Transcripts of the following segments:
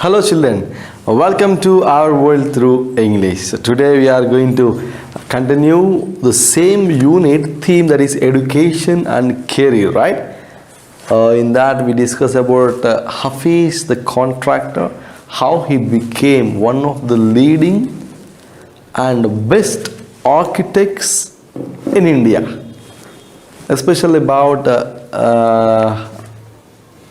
Hello children, welcome to our world through English. So today we are going to continue the same unit theme, that is education and career, right? In that we discuss about Hafiz the contractor, how he became one of the leading and best architects in India, especially about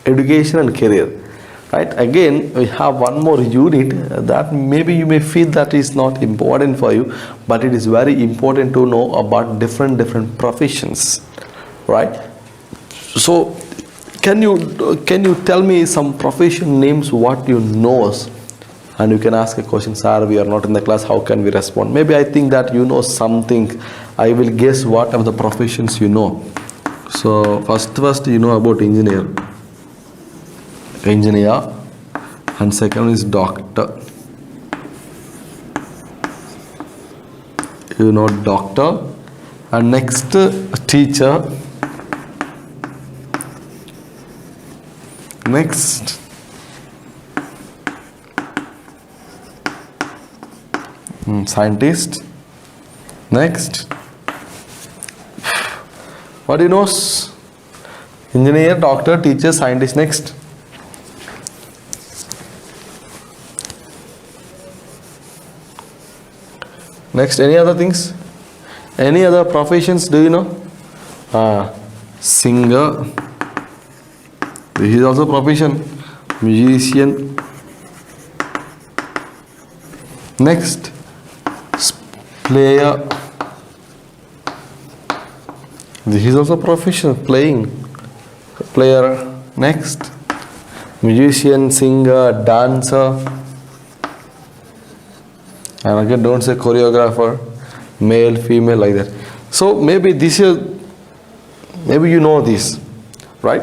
education and career. Right, again we have one more unit that maybe you may feel that is not important for you, but it is very important to know about different professions, right? So can you tell me some profession names, what you know? And you can ask a question, sir, we are not in the class, how can we respond? Maybe I think that you know something, I will guess what are the professions you know. So first you know about engineer, and second is doctor. You know doctor, and next teacher, next scientist, next what do you know? Engineer, doctor, teacher, scientist. Next, any other things? Any other professions do you know? Singer, this is also profession. Musician. Next, player, this is also profession, playing, player. Next, musician, singer, dancer. And again, don't say choreographer, male, female, like that. So maybe this is, maybe you know this, right?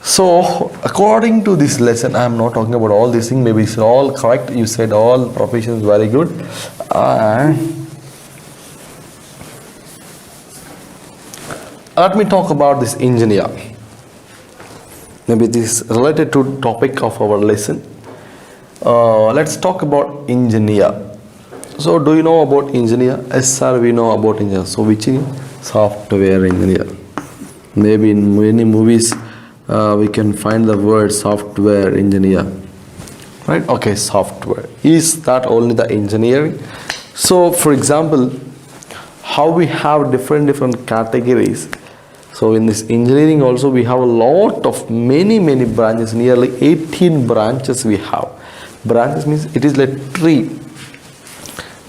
So according to this lesson, I am not talking about all these things. Maybe it's all correct. You said all professions, very good. Let me talk about this engineer. Maybe this is related to topic of our lesson. Let's talk about engineer. So do you know about engineer? Yes sir, we know about engineer. So which is software engineer? Maybe in many movies we can find the word software engineer, right? Okay, software. Is that only the engineering? So for example, how we have different categories. So in this engineering also we have a lot of many branches, nearly 18 branches we have. Branches means it is like tree.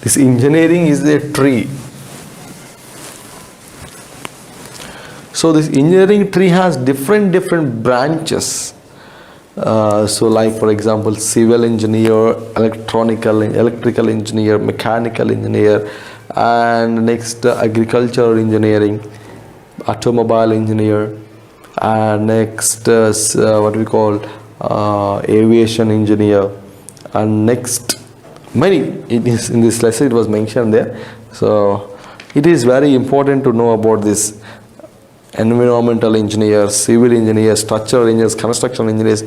This engineering is a tree. So this engineering tree has different branches. So like for example, civil engineer, electrical engineer, mechanical engineer, and next agricultural engineering, automobile engineer, and next what we call aviation engineer. And next, many in this lesson it was mentioned there. So it is very important to know about this environmental engineers, civil engineers, structural engineers, construction engineers.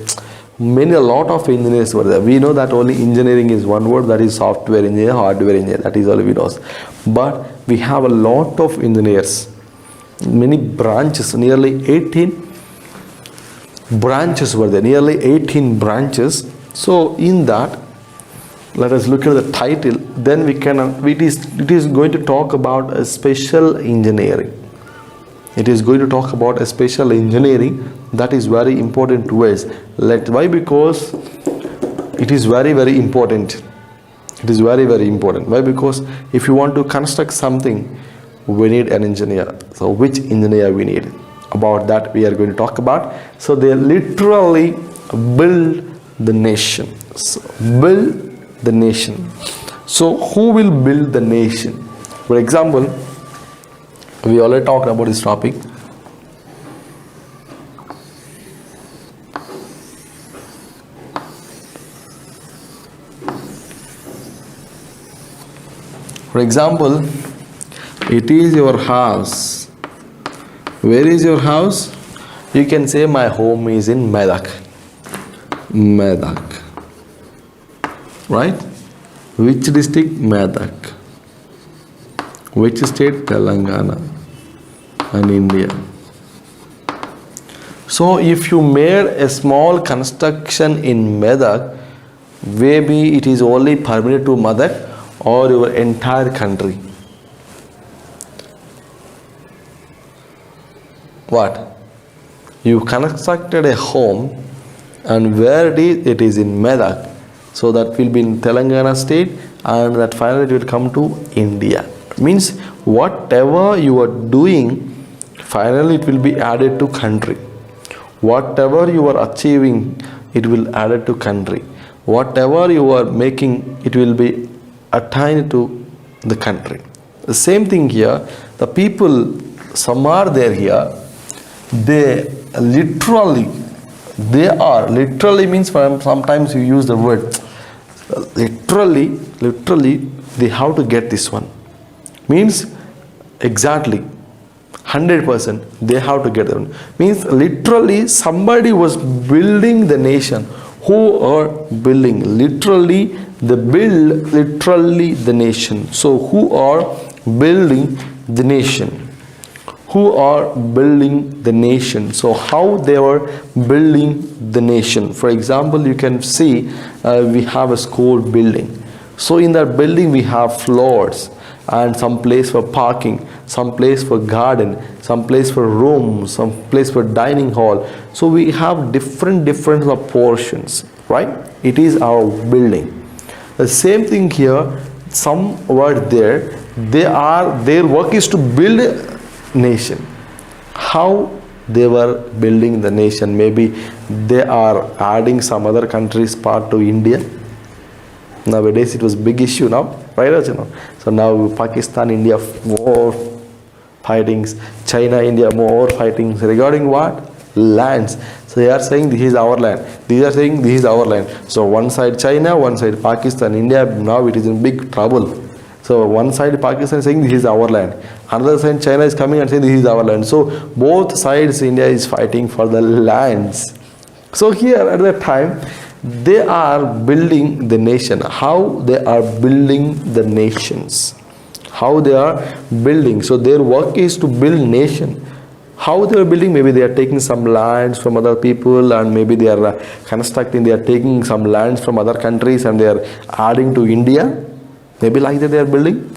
A lot of engineers were there. We know that only engineering is one word, that is software engineer, hardware engineer. That is all we know. But we have a lot of engineers, many branches, nearly 18 branches were there. Nearly 18 branches. So in that, let us look at the title. Then we can. It is going to talk about a special engineering. It is going to talk about a special engineering. That is very important to us. Why? Because it is very important. It is very important. Why? Because if you want to construct something, we need an engineer. So which engineer we need? About that we are going to talk about. So they literally build the nation. So build the nation. So who will build the nation? For example, we already talked about this topic. For example, it is your house. Where is your house? You can say my home is in Medak. Medak. right? Which district? Medak. Which state? Telangana and India. So if you made a small construction in Medak, maybe it is only permitted to Medak or your entire country. What? You constructed a home, and where it is in Medak. So that will be in Telangana state, and that finally it will come to India. Means whatever you are doing, finally it will be added to country. Whatever you are achieving, it will add to country. Whatever you are making, it will be attained to the country. The same thing here. The people, some are there here. They literally means sometimes you use the word literally they have to get this one. Means exactly 100% they have to get them. Means literally somebody was building the nation. Who are building? Literally the nation. So who are building the nation? Who are building the nation? So how they are building the nation? For example, you can see we have a school building. So in that building we have floors and some place for parking, some place for garden, some place for rooms, some place for dining hall. So we have different portions, right? It is our building. The same thing here. Some were there. Their work is to build a nation. How they were building the nation? Maybe they are adding some other countries part to India. Nowadays it was big issue now, right? So now Pakistan, India, more fightings. China, India, more fightings regarding what? Lands. So they are saying this is our land. These are saying this is our land. So one side China, one side Pakistan, India. Now it is in big trouble. So one side Pakistan is saying this is our land. Another side China is coming and saying this is our land. So both sides India is fighting for the lands. So here at that time they are building the nation. How they are building the nations? How they are building? So their work is to build nation. How they are building? Maybe they are taking some lands from other people, and maybe they are constructing. They are taking some lands from other countries and they are adding to India. Maybe like that they are building.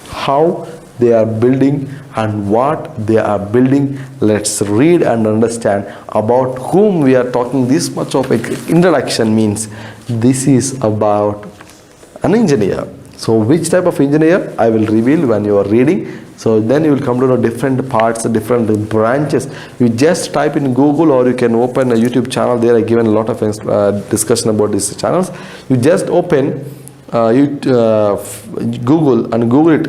How they are building and what they are building. Let's read and understand about whom we are talking. This much of introduction means this is about an engineer. So which type of engineer I will reveal when you are reading. So then you will come to know different parts, different branches. You just type in Google, or you can open a YouTube channel. There I given a lot of discussion about these channels. You just open Google and Google it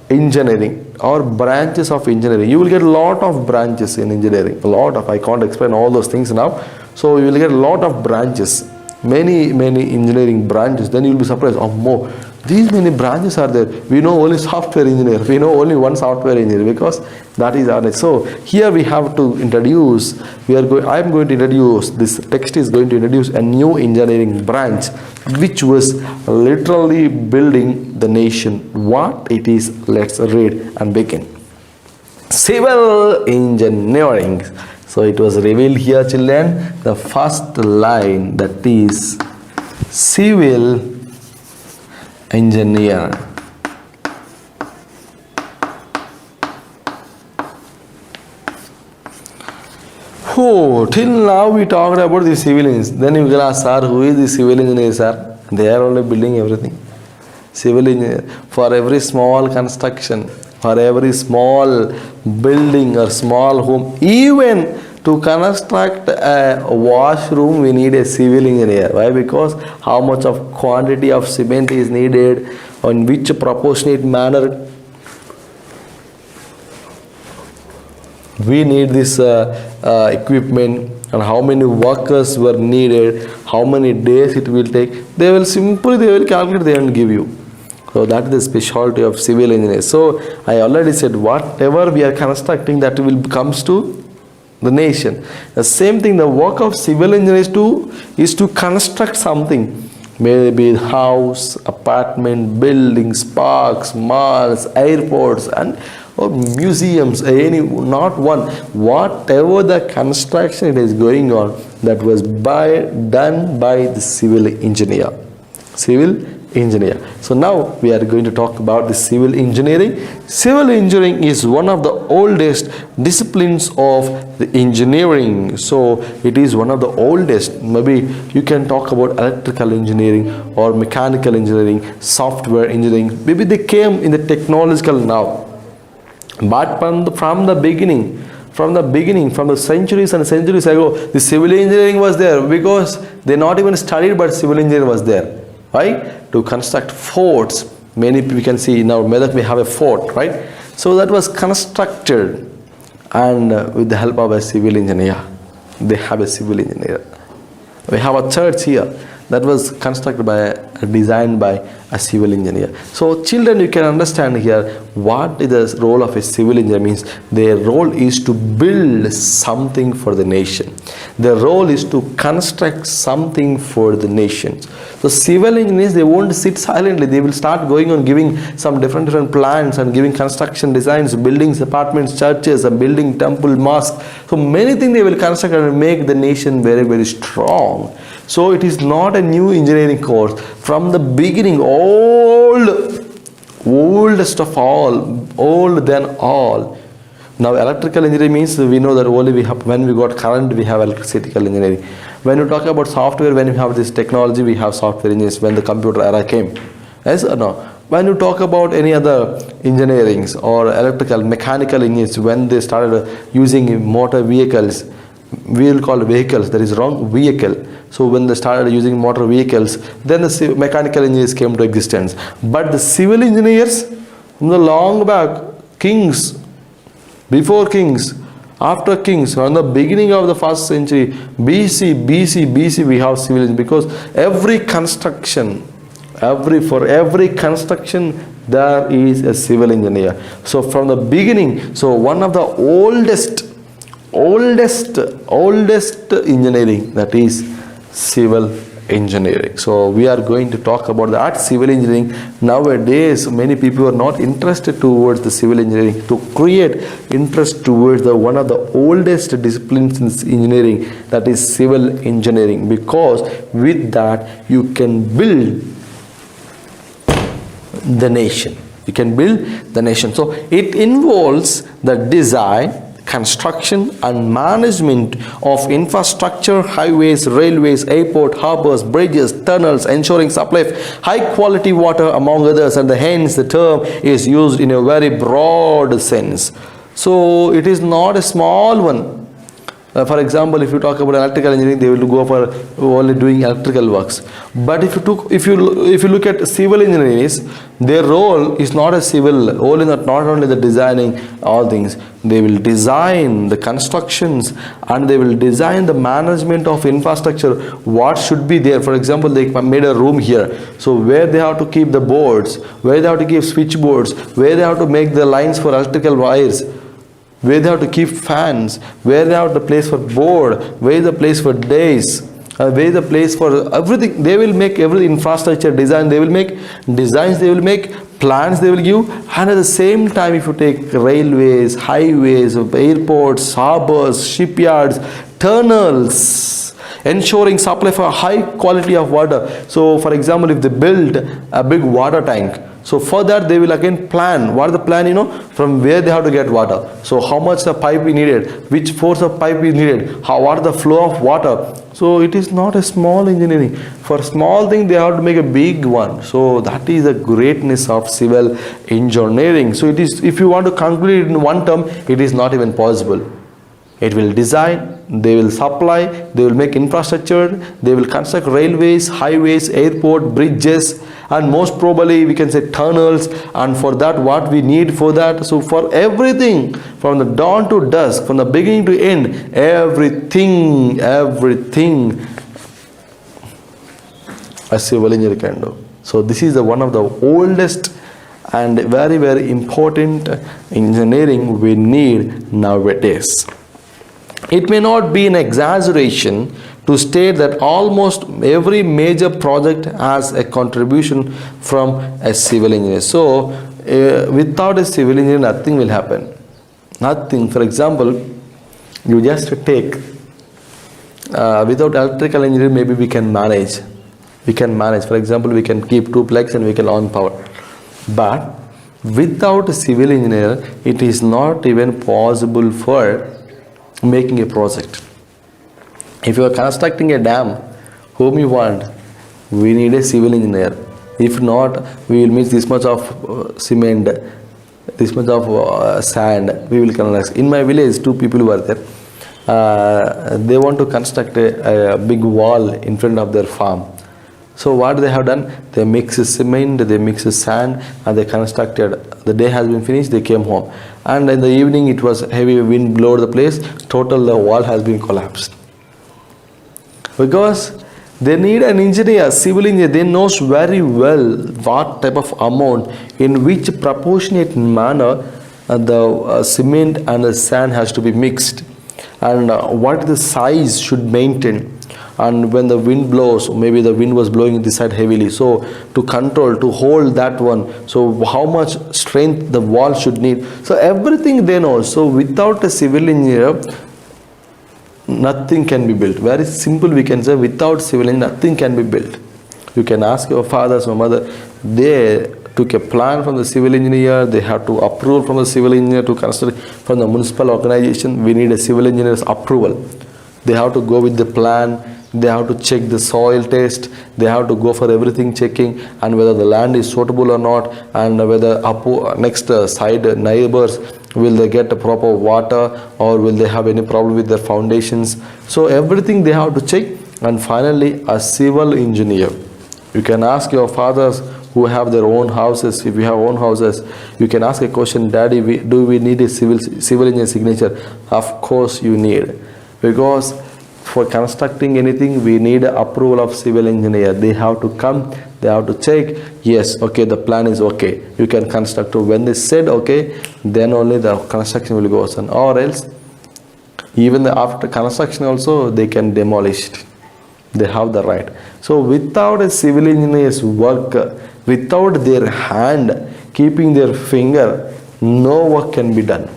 engineering or branches of engineering. You will get a lot of branches in engineering. A lot of, I can't explain all those things now. So you will get a lot of branches, many engineering branches. Then you will be surprised, oh more, these many branches are there. We know only software engineer. We know only one software engineer, because that is our. So here we have to introduce. I am going to introduce. This text is going to introduce a new engineering branch, which was literally building the nation. What it is? Let's read and begin. Civil engineering. So it was revealed here, children. The first line, that is civil engineer. Oh, till now we talked about the civil engineers. Then you will ask, sir, who is the civil engineer, sir? They are only building everything. Civil engineer. For every small construction, for every small building or small home, even to construct a washroom, we need a civil engineer. Why? Because how much of quantity of cement is needed, in which proportionate manner we need this equipment, and how many workers were needed, how many days it will take. They will calculate, they will give you. So that is the specialty of civil engineers. So I already said, whatever we are constructing, that will comes to the nation. The same thing, the work of civil engineers is to construct something. maybe house, apartment, buildings, parks, malls, airports, and or museums, any, not one, whatever the construction it is going on, that was done by the civil engineer. So now we are going to talk about the civil engineering. Civil engineering is one of the oldest disciplines of the engineering. So it is one of the oldest. Maybe you can talk about electrical engineering or mechanical engineering, software engineering. Maybe they came in the technological now. But from the beginning, from the centuries and centuries ago, the civil engineering was there, because they not even studied, but civil engineering was there. Right? To construct forts. Many we can see now Medak we have a fort, right? So that was constructed, and with the help of a civil engineer. They have a civil engineer. We have a church here that was constructed by, designed by a civil engineer. So children, you can understand here what is the role of a civil engineer means. Their role is to build something for the nation. Their role is to construct something for the nation. So civil engineers, they won't sit silently. They will start going on giving some different plans and giving construction designs, buildings, apartments, churches, and building temple, mosque. So many things they will construct and make the nation very, very strong. So it is not a new engineering course. From the beginning, oldest of all, old than all. Now electrical engineering means we know that only we have, when we got current, we have electrical engineering. When you talk about software, when you have this technology, we have software engineers when the computer era came. Yes or no? When you talk about any other engineerings or electrical, mechanical engineers, when they started using motor vehicles, we will call vehicles, that is wrong, vehicle. So when they started using motor vehicles, then the mechanical engineers came to existence. But the civil engineers, from the long back, kings, before kings, after kings, from the beginning of the first century, BC, we have civil engineers, because every construction, for every construction, there is a civil engineer. So from the beginning, so one of the oldest engineering, that is civil engineering. So we are going to talk about that civil engineering. Nowadays many people are not interested towards the civil engineering. To create interest towards the one of the oldest disciplines in engineering, that is civil engineering, because with that you can build the nation. You can build the nation. So it involves the design, construction and management of infrastructure, highways, railways, airport, harbors, bridges, tunnels, ensuring supply of high quality water, among others, and hence the term is used in a very broad sense. So it is not a small one. For example, if you talk about electrical engineering, they will go for only doing electrical works. But if you look at civil engineers, their role is not a civil, not only the designing all things. They will design the constructions and they will design the management of infrastructure. What should be there? For example, they made a room here. So where they have to keep the boards, where they have to keep switchboards, where they have to make the lines for electrical wires, where they have to keep fans, where they have the place for board, where is the place for days, where is the place for everything. They will make every infrastructure design, they will make designs, they will make plans, they will give. And at the same time, if you take railways, highways, airports, harbors, shipyards, tunnels, ensuring supply for high quality of water. So for example, if they build a big water tank, so for that they will again plan. What is the plan? From where they have to get water. So how much the pipe is needed, which force of pipe is needed, what is the flow of water. So it is not a small engineering. For small thing they have to make a big one. So that is the greatness of civil engineering. So it is, if you want to conclude it in one term, it is not even possible. It will design, they will supply, they will make infrastructure, they will construct railways, highways, airport, bridges, and most probably we can say tunnels. And for that, what we need for that, so for everything from the dawn to dusk, from the beginning to end, everything a civil engineer can do. So this is one of the oldest and very, very important engineering we need nowadays. It may not be an exaggeration to state that almost every major project has a contribution from a civil engineer. So without a civil engineer, nothing will happen. Nothing. For example, you just take without electrical engineer, maybe we can manage. For example, we can keep two plugs and we can on power. But without a civil engineer, it is not even possible for making a project. If you are constructing a dam, whom you want, we need a civil engineer. If not, we will miss this much of cement, this much of sand. We will construct. In my village, two people were there. They want to construct a big wall in front of their farm. So what they have done, they mix cement, they mix sand, and they constructed. The day has been finished, they came home. And in the evening, it was heavy wind blew the place. Total, the wall has been collapsed. Because they need an engineer, civil engineer. They knows very well what type of amount, in which proportionate manner the cement and the sand has to be mixed, and what the size should maintain. And when the wind blows, maybe the wind was blowing this side heavily, so to control, to hold that one, so how much strength the wall should need. So everything they know. So without a civil engineer, nothing can be built. Very simple, we can say, without civil engineer, nothing can be built. You can ask your fathers or mother, they took a plan from the civil engineer, they have to approve from the civil engineer to construct. From the municipal organization, we need a civil engineer's approval. They have to go with the plan, they have to check the soil test, they have to go for everything checking, and whether the land is suitable or not, and whether next side neighbors, will they get a proper water, or will they have any problem with their foundations. So everything they have to check. And finally, a civil engineer. You can ask your fathers who have their own houses. If you have own houses, you can ask a question, Daddy, do we need a civil engineer signature? Of course you need. Because for constructing anything, we need approval of civil engineer. They have to come, they have to check, yes, okay, the plan is okay, you can construct. When they said okay, then only the construction will go on. Or else, even after construction also, they can demolish it. They have the right. So without a civil engineer's work, without their hand keeping their finger, no work can be done.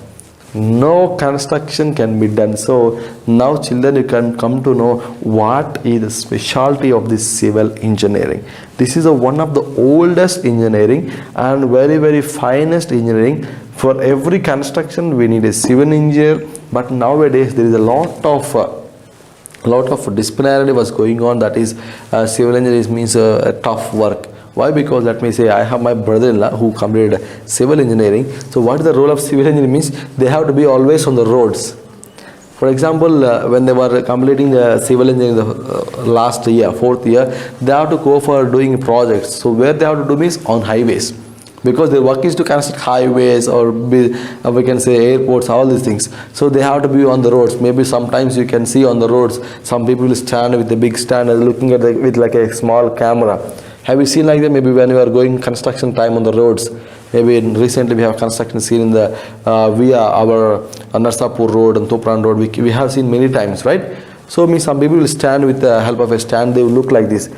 No construction can be done. So now children, you can come to know what is the specialty of this civil engineering. This is one of the oldest engineering and very, very finest engineering. For every construction we need a civil engineer, but nowadays there is a lot of disciplinarity was going on. That is, civil engineering means a tough work. Why? Because let me say, I have my brother-in-law who completed civil engineering. So what is the role of civil engineering means? They have to be always on the roads. For example, when they were completing the civil engineering the last year, 4th year, they have to go for doing projects. So where they have to do means on highways. Because their work is to construct highways or we can say airports, all these things. So they have to be on the roads. Maybe sometimes you can see on the roads, some people will stand with a big stand and looking at with like a small camera. Have you seen like that? Maybe when you are going construction time on the roads. Maybe recently we have construction seen in the via our Narsapur road and Topran road. We have seen many times, right? So some people will stand with the help of a stand. They will look like this.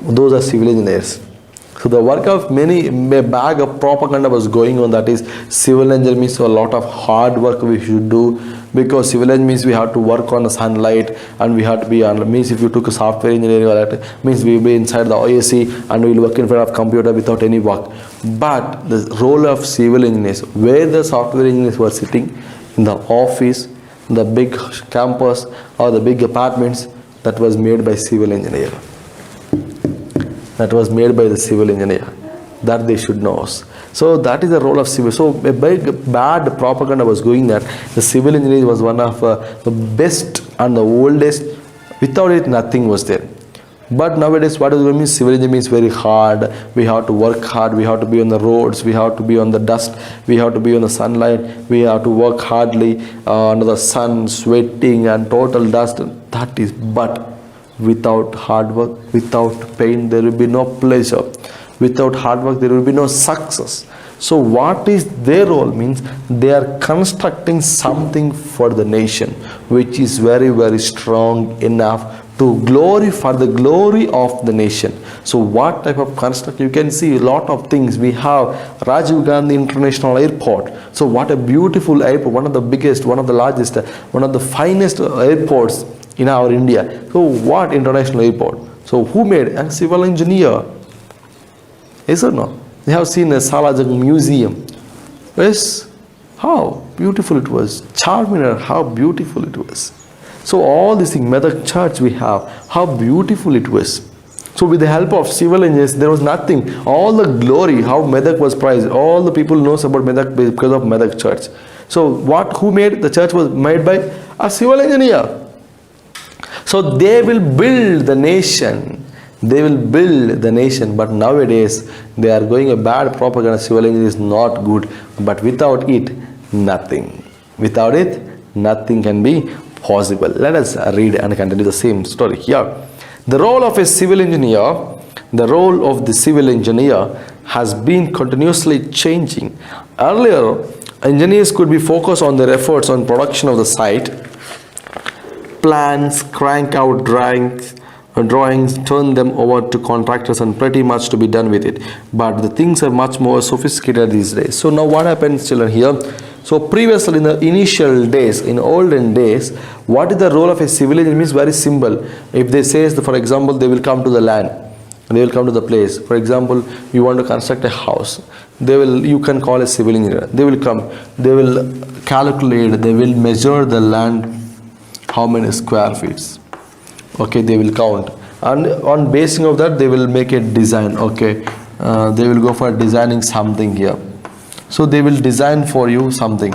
Those are civil engineers. So the work of a bag of propaganda was going on. That is, civil engineer means a lot of hard work we should do, because civil engineer means we have to work on the sunlight, and we have to be on, means if you took a software engineering or that means we will be inside the OAC and we will work in front of computer without any work. But the role of civil engineers, where the software engineers were sitting in the office, the big campus or the big apartments, that was made by civil engineer. That was made by the civil engineer. That they should know. So that is the role of civil. So a bad propaganda was going that the civil engineering was one of the best and the oldest. Without it, nothing was there. But nowadays, what does it mean? Civil engineering is very hard. We have to work hard. We have to be on the roads. We have to be on the dust. We have to be on the sunlight. We have to work hardly under the sun, sweating and total dust. That is, but without hard work, without pain, there will be no pleasure. Without hard work, there will be no success. So what is their role? Means they are constructing something for the nation, which is very, very strong enough to glory, for the glory of the nation. So what type of construction? You can see a lot of things. We have Rajiv Gandhi International Airport. So what a beautiful airport, one of the biggest, one of the largest, one of the finest airports in our India. So what international airport? So who made? A civil engineer. Yes or no? They have seen a Salajang museum. Yes, how beautiful it was. Charminar, how beautiful it was. So all these things, Medak Church we have, how beautiful it was. So with the help of civil engineers, there was nothing. All the glory, how Medak was prized. All the people knows about Medak because of Medak Church. So who made? The church was made by a civil engineer. So they will build the nation. They will build the nation. But nowadays, they are going a bad propaganda. Civil engineering is not good. But without it, nothing. Without it, nothing can be possible. Let us read and continue the same story here. The role of a civil engineer, the role of the civil engineer has been continuously changing. Earlier, engineers could be focused on their efforts on production of the site, plans, crank out drawings, turn them over to contractors and pretty much to be done with it. But the things are much more sophisticated these days. So now what happens, children, here? So previously in the initial days, in olden days, what is the role of a civil engineer? Means very simple. If they say, for example, they will come to the land, they will come to the place. For example, you want to construct a house, you can call a civil engineer. They will come, they will calculate, they will measure the land, how many square feet. Okay, they will count, and on basing of that they will make a design. Okay, they will go for designing something here. So they will design for you something,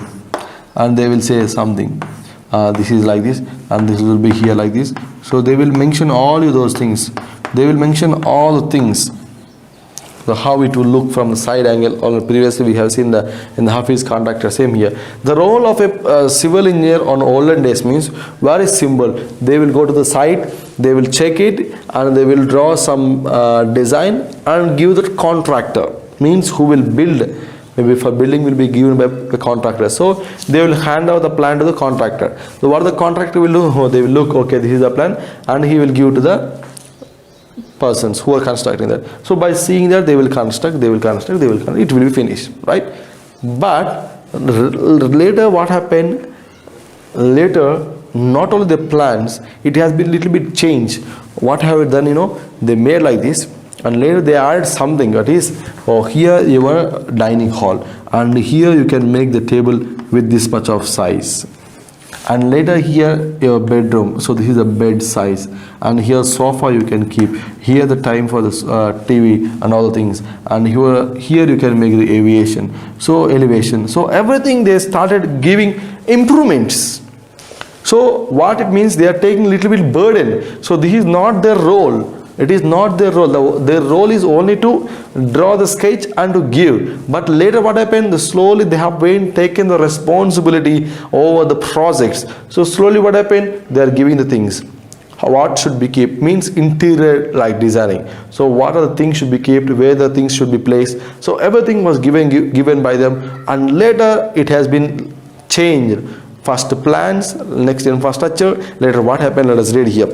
and they will say something, this is like this, and this will be here like this. So they will mention all those things. They will mention all the things, so how it will look from the side angle. Or previously we have seen in the Hafiz contractor, same here. The role of a civil engineer on olden days means very simple. They will go to the site, they will check it, and they will draw some design and give the contractor, means who will build. Maybe for building will be given by the contractor. So they will hand out the plan to the contractor. So what the contractor will do? Oh, they will look, okay, this is the plan, and he will give to the persons who are constructing that. So by seeing that, they will construct, it will be finished, right? But later what happened? Later, not only the plans, it has been little bit changed. What have it done? They made like this, and later they added something, that is, here your dining hall, and here you can make the table with this much of size, and later here your bedroom. So this is a bed size, and here sofa you can keep, here the time for the TV and all the things, and here you can make the elevation. So everything they started giving improvements. So what it means, they are taking little bit burden. So this is not their role. It is not their role. Their role is only to draw the sketch and to give. But later what happened? Slowly they have been taken the responsibility over the projects. So slowly what happened? They are giving the things. What should be kept? Means interior like designing. So what are the things should be kept? Where the things should be placed? So everything was given by them. And later it has been changed. First plans, next infrastructure. Later what happened? Let us read here.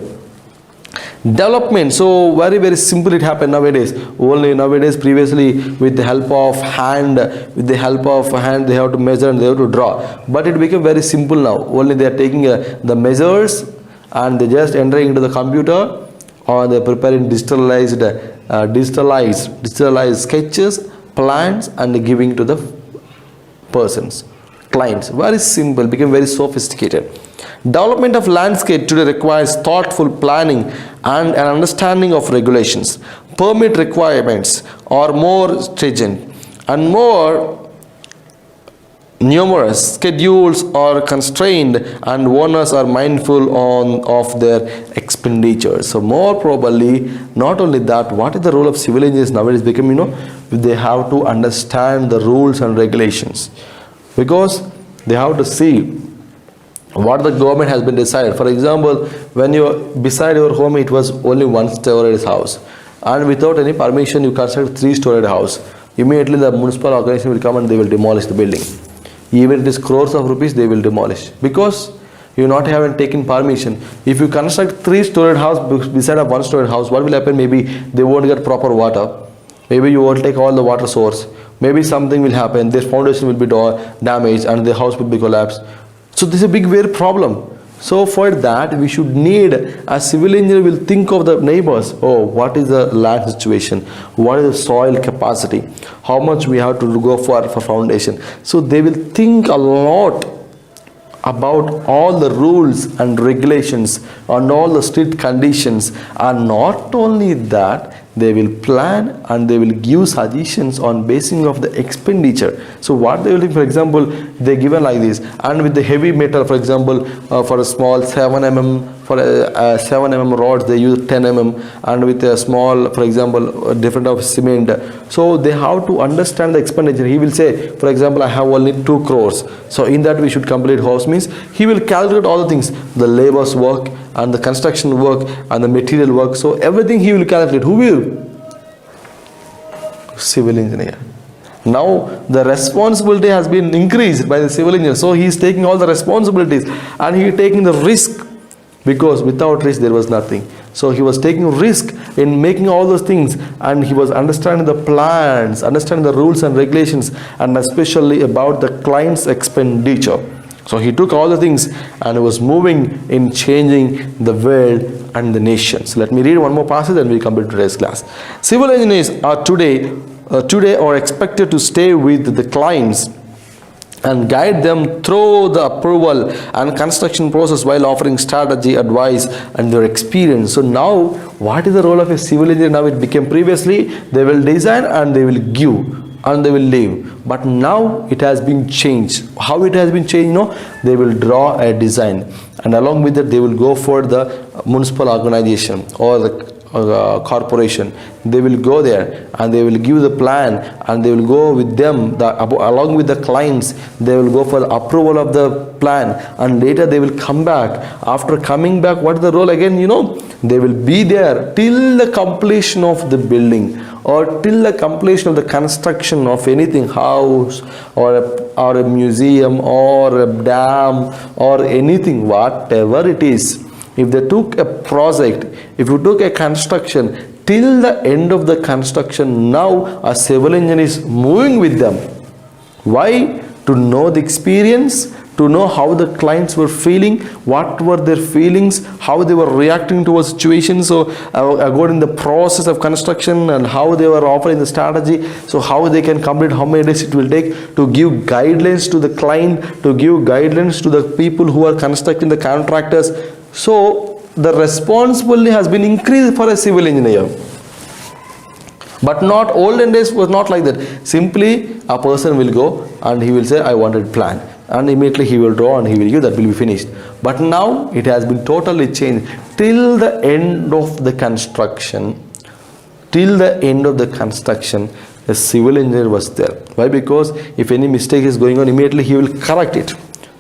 Development. So very simple it happened nowadays. Only nowadays, previously with the help of hand, they have to measure and they have to draw. But it became very simple now. Only they are taking the measures and they just entering into the computer, or they are preparing digitalized sketches, plans, and giving to the persons, clients. Very simple, became very sophisticated. Development of landscape today requires thoughtful planning and an understanding of regulations. Permit requirements are more stringent and more numerous. Schedules are constrained and owners are mindful of their expenditures. So more probably, not only that, what is the role of civil engineers nowadays become, they have to understand the rules and regulations, because they have to see what the government has been decided. For example, when you beside your home it was only one-storied house, and without any permission you construct three-storied house, immediately the municipal organization will come and they will demolish the building. Even it is crores of rupees, they will demolish, because You not haven't taken permission. If you construct 3-storied house beside a 1-storied house, what will happen? Maybe they won't get proper water. Maybe you won't take all the water source. Maybe something will happen. Their foundation will be damaged and the house will be collapsed. So this is a big problem. So for that, we should need a civil engineer will think of the neighbors. Oh, what is the land situation? What is the soil capacity? How much we have to go for foundation? So they will think a lot about all the rules and regulations and all the strict conditions. And not only that, they will plan and they will give suggestions on basing of the expenditure. So what they will do, for example, they given like this, and with the heavy metal, for example, for a small 7 mm, for a 7 mm rods they use 10 mm, and with a small, for example, different of cement. So they have to understand the expenditure. He will say, for example, I have only 2 crores, so in that we should complete house. Means he will calculate all the things, the labor's work and the construction work and the material work. So everything he will calculate. Who will? Civil engineer. Now the responsibility has been increased by the civil engineer. So he is taking all the responsibilities and he is taking the risk, because without risk there was nothing. So he was taking risk in making all those things, and he was understanding the plans, understanding the rules and regulations, and especially about the client's expenditure. So he took all the things and was moving in changing the world and the nation. So let me read one more passage and we come to today's class. Civil engineers are today are expected to stay with the clients and guide them through the approval and construction process while offering strategy, advice and their experience. So now what is the role of a civil engineer? Now it became, previously they will design and they will give and they will leave, but now it has been changed. How it has been changed? They will draw a design, and along with that they will go for the municipal organization or the corporation. They will go there and they will give the plan, and they will go with them along with the clients. They will go for the approval of the plan, and later they will come back. After coming back, what is the role again? They will be there till the completion of the building, or till the completion of the construction of anything, house or a museum or a dam or anything, whatever it is. If they took a project, if you took a construction, till the end of the construction, now a civil engineer is moving with them. Why? To know the experience, to know how the clients were feeling, what were their feelings, how they were reacting to a situation. So according to the process of construction and how they were offering the strategy, so how they can complete, how many days it will take, to give guidelines to the client, to give guidelines to the people who are constructing, the contractors. So the responsibility has been increased for a civil engineer. But not olden days was not like that. Simply a person will go and he will say, I wanted plan, and immediately he will draw and he will give, that will be finished. But now it has been totally changed. Till the end of the construction, a civil engineer was there. Why? Because if any mistake is going on, immediately he will correct it,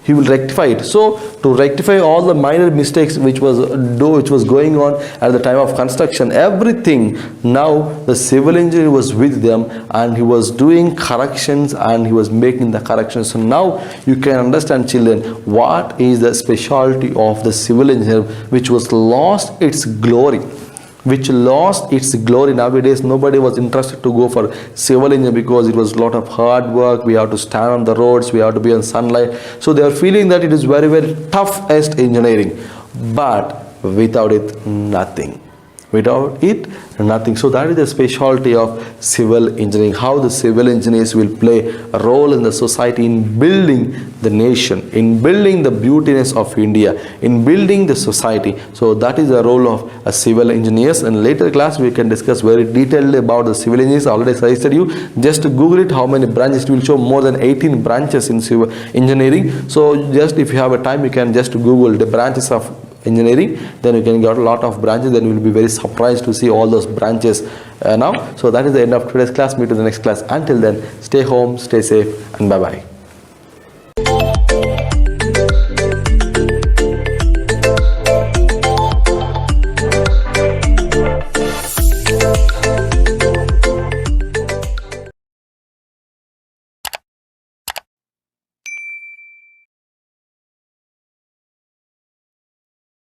he will rectify it. So to rectify all the minor mistakes which was going on at the time of construction, everything, now the civil engineer was with them and he was doing corrections and he was making the corrections. So now you can understand, children, what is the specialty of the civil engineer, which was lost its glory. Nowadays nobody was interested to go for civil engineer because it was a lot of hard work. We have to stand on the roads, we have to be on sunlight. So they are feeling that it is very, very toughest engineering, but without it nothing. So that is the specialty of civil engineering, how the civil engineers will play a role in the society in building the nation, in building the beautiness of India, in building the society. So that is the role of a civil engineers. And later class we can discuss very detailedly about the civil engineers. I already suggested you, just Google it, how many branches. It will show more than 18 branches in civil engineering. So just if you have a time, you can just Google the branches of engineering, then you can get a lot of branches. Then you will be very surprised to see all those branches now. So that is the end of today's class. Meet you in the next class. Until then, stay home, stay safe, and bye bye.